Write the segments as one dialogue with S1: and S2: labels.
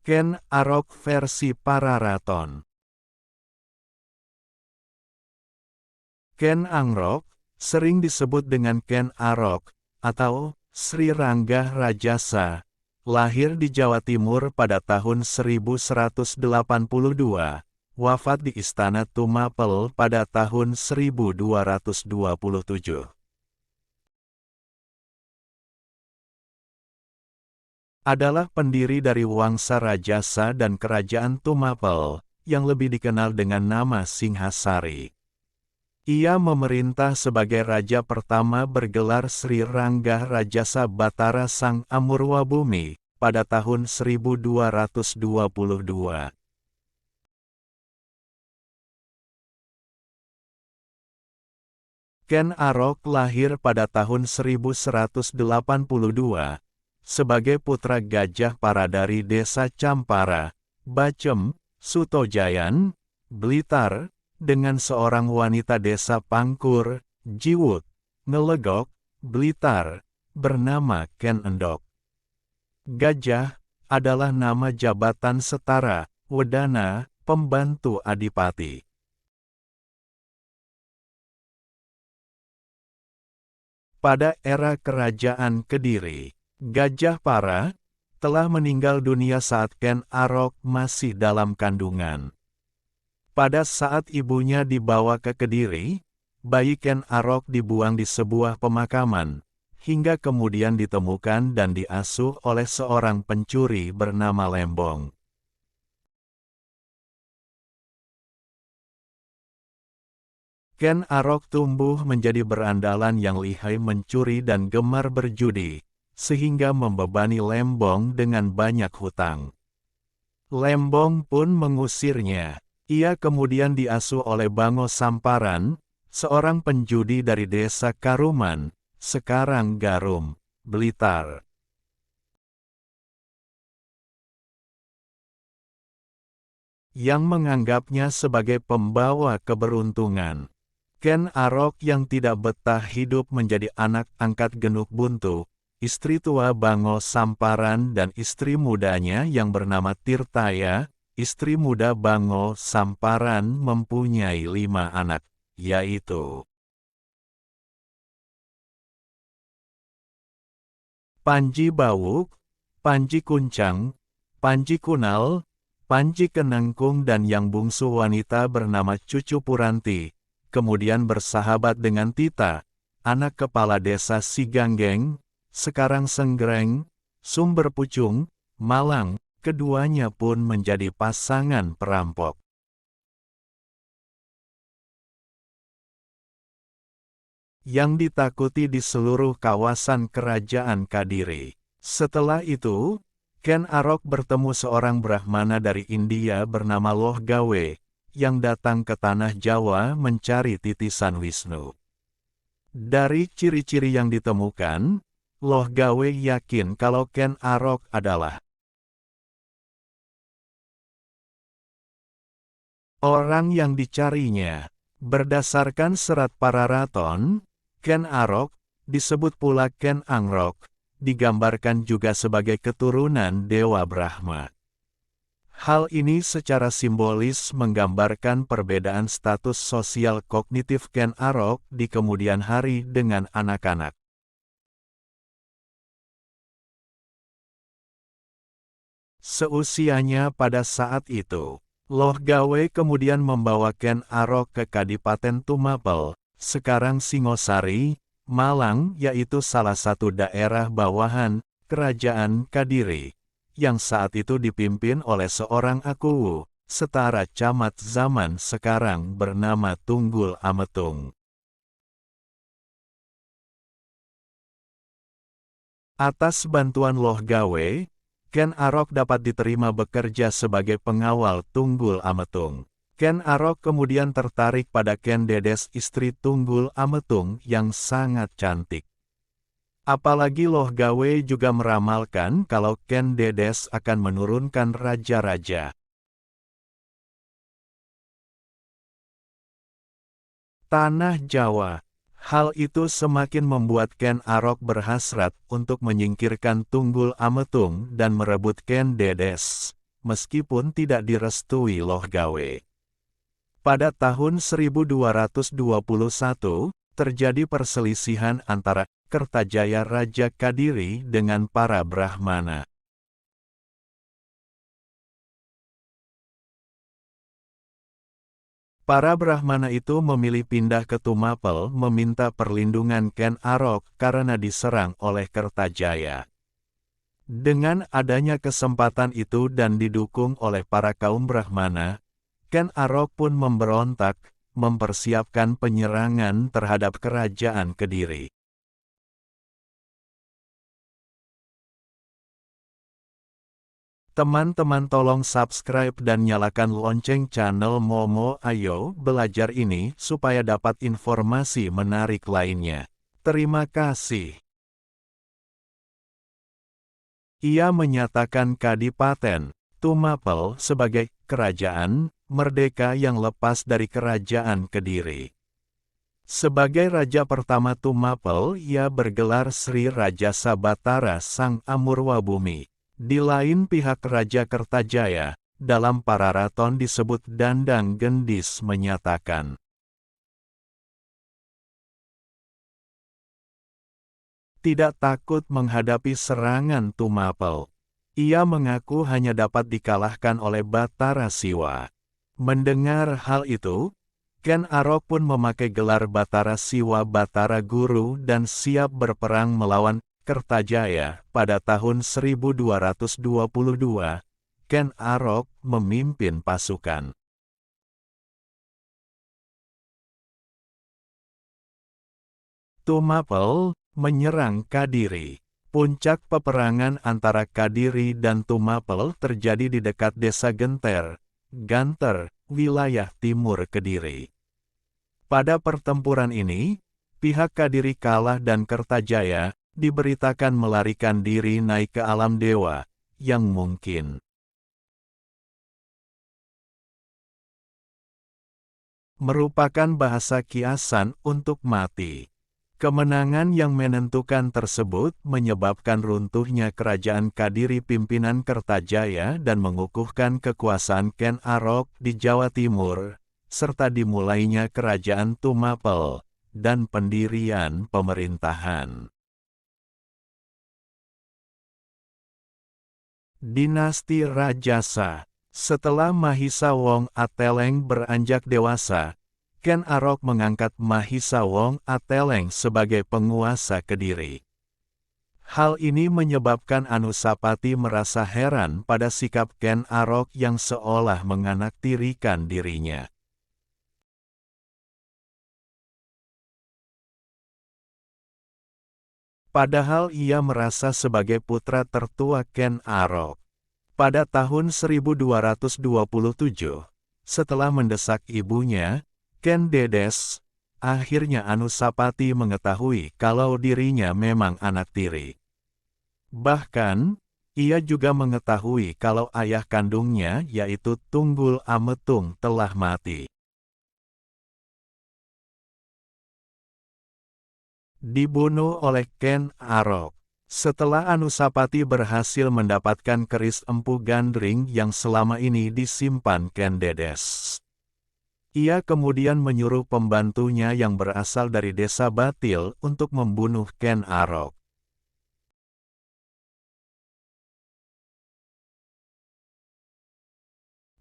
S1: Ken Arok versi Pararaton. Ken Angrok, sering disebut dengan Ken Arok, atau Sri Rangga Rajasa, lahir di Jawa Timur pada tahun 1182, wafat di Istana Tumapel pada tahun 1227. Adalah pendiri dari Wangsa Rajasa dan Kerajaan Tumapel, yang lebih dikenal dengan nama Singhasari. Ia memerintah sebagai raja pertama bergelar Sri Rangga Rajasa Batara Sang Amurwabumi, pada tahun 1222. Ken Arok lahir pada tahun 1182, sebagai putra Gajah Para dari Desa Campara, Bacem, Sutojayan, Blitar, dengan seorang wanita desa Pangkur, Jiwut, Ngelegok, Blitar, bernama Ken Endok. Gajah adalah nama jabatan setara, Wedana, pembantu adipati. Pada era Kerajaan Kediri, Gajah Para telah meninggal dunia saat Ken Arok masih dalam kandungan. Pada saat ibunya dibawa ke Kediri, bayi Ken Arok dibuang di sebuah pemakaman, hingga kemudian ditemukan dan diasuh oleh seorang pencuri bernama Lembong. Ken Arok tumbuh menjadi berandalan yang lihai mencuri dan gemar berjudi, sehingga membebani Lembong dengan banyak hutang. Lembong pun mengusirnya. Ia kemudian diasuh oleh Bango Samparan, seorang penjudi dari desa Karuman, sekarang Garum, Blitar. Yang menganggapnya sebagai pembawa keberuntungan. Ken Arok yang tidak betah hidup menjadi anak angkat Genuk Buntu, istri tua Bango Samparan dan istri mudanya yang bernama Tirtaya, istri muda Bango Samparan mempunyai 5 anak, yaitu Panji Bawuk, Panji Kuncang, Panji Kunal, Panji Kenengkung dan yang bungsu wanita bernama Cucu Puranti, kemudian bersahabat dengan Tita, anak kepala desa Siganggeng, sekarang Senggreng, Sumber Pucung, Malang, keduanya pun menjadi pasangan perampok. Yang ditakuti di seluruh kawasan Kerajaan Kadiri. Setelah itu, Ken Arok bertemu seorang Brahmana dari India bernama Loh Gawe, yang datang ke tanah Jawa mencari titisan Wisnu. Dari ciri-ciri yang ditemukan, Loh Gawe yakin kalau Ken Arok adalah orang yang dicarinya. Berdasarkan serat Pararaton, Ken Arok, disebut pula Ken Angrok, digambarkan juga sebagai keturunan Dewa Brahma. Hal ini secara simbolis menggambarkan perbedaan status sosial kognitif Ken Arok di kemudian hari dengan anak-anak. Seusianya pada saat itu, Loh Gawe kemudian membawa Ken Arok ke Kadipaten Tumapel, sekarang Singosari, Malang, yaitu salah satu daerah bawahan Kerajaan Kadiri, yang saat itu dipimpin oleh seorang Akuwu, setara camat zaman sekarang bernama Tunggul Ametung. Atas bantuan Loh Gawe, Ken Arok dapat diterima bekerja sebagai pengawal Tunggul Ametung. Ken Arok kemudian tertarik pada Ken Dedes, istri Tunggul Ametung yang sangat cantik. Apalagi Loh Gawe juga meramalkan kalau Ken Dedes akan menurunkan raja-raja. Tanah Jawa. Hal itu semakin membuat Ken Arok berhasrat untuk menyingkirkan Tunggul Ametung dan merebut Ken Dedes. meskipun tidak direstui Loh Gawe. Pada tahun 1221, terjadi perselisihan antara Kertajaya Raja Kadiri dengan para Brahmana. Para Brahmana itu memilih pindah ke Tumapel meminta perlindungan Ken Arok karena diserang oleh Kertajaya. Dengan adanya kesempatan itu dan didukung oleh para kaum Brahmana, Ken Arok pun memberontak, mempersiapkan penyerangan terhadap kerajaan Kediri. Teman-teman tolong subscribe dan nyalakan lonceng channel Momo Ayo Belajar ini supaya dapat informasi menarik lainnya. Terima kasih. Ia menyatakan Kadipaten Tumapel sebagai kerajaan merdeka yang lepas dari kerajaan Kediri. Sebagai raja pertama Tumapel, ia bergelar Sri Raja Sabatara Sang Amurwabumi. Di lain pihak Raja Kertajaya, dalam Pararaton disebut Dandang Gendis menyatakan, tidak takut menghadapi serangan Tumapel. Ia mengaku hanya dapat dikalahkan oleh Batara Siwa. Mendengar hal itu, Ken Arok pun memakai gelar Batara Siwa Batara Guru dan siap berperang melawan Kertajaya. Pada tahun 1222, Ken Arok memimpin pasukan Tumapel menyerang Kadiri. Puncak peperangan antara Kadiri dan Tumapel terjadi di dekat desa Genter, Ganter, wilayah timur Kediri. Pada pertempuran ini, pihak Kadiri kalah dan Kertajaya diberitakan melarikan diri naik ke alam dewa, yang mungkin merupakan bahasa kiasan untuk mati. Kemenangan yang menentukan tersebut menyebabkan runtuhnya kerajaan Kadiri pimpinan Kertajaya dan mengukuhkan kekuasaan Ken Arok di Jawa Timur, serta dimulainya kerajaan Tumapel, dan pendirian pemerintahan Dinasti Rajasa. Setelah Mahisa Wong Ateleng beranjak dewasa, Ken Arok mengangkat Mahisa Wong Ateleng sebagai penguasa Kediri. Hal ini menyebabkan Anusapati merasa heran pada sikap Ken Arok yang seolah menganaktirikan dirinya. Padahal ia merasa sebagai putra tertua Ken Arok. Pada tahun 1227, setelah mendesak ibunya, Ken Dedes, akhirnya Anusapati mengetahui kalau dirinya memang anak tiri. Bahkan, ia juga mengetahui kalau ayah kandungnya yaitu Tunggul Ametung telah mati. Dibunuh oleh Ken Arok. Setelah Anusapati berhasil mendapatkan keris Empu Gandring yang selama ini disimpan Ken Dedes, ia kemudian menyuruh pembantunya yang berasal dari desa Batil untuk membunuh Ken Arok.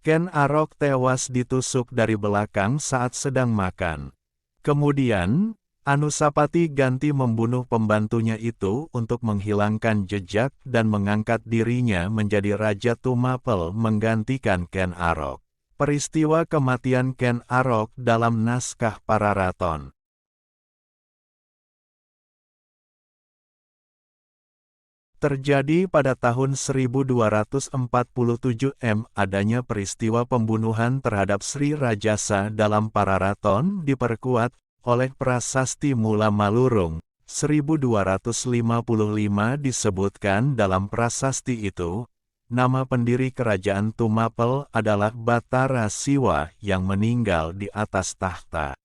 S1: Ken Arok tewas ditusuk dari belakang saat sedang makan. Kemudian, Anusapati ganti membunuh pembantunya itu untuk menghilangkan jejak dan mengangkat dirinya menjadi Raja Tumapel menggantikan Ken Arok. Peristiwa kematian Ken Arok dalam naskah Pararaton. Terjadi pada tahun 1247 adanya peristiwa pembunuhan terhadap Sri Rajasa dalam Pararaton diperkuat oleh Prasasti Mula Malurung, 1255 disebutkan dalam prasasti itu, nama pendiri kerajaan Tumapel adalah Batara Siwa yang meninggal di atas tahta.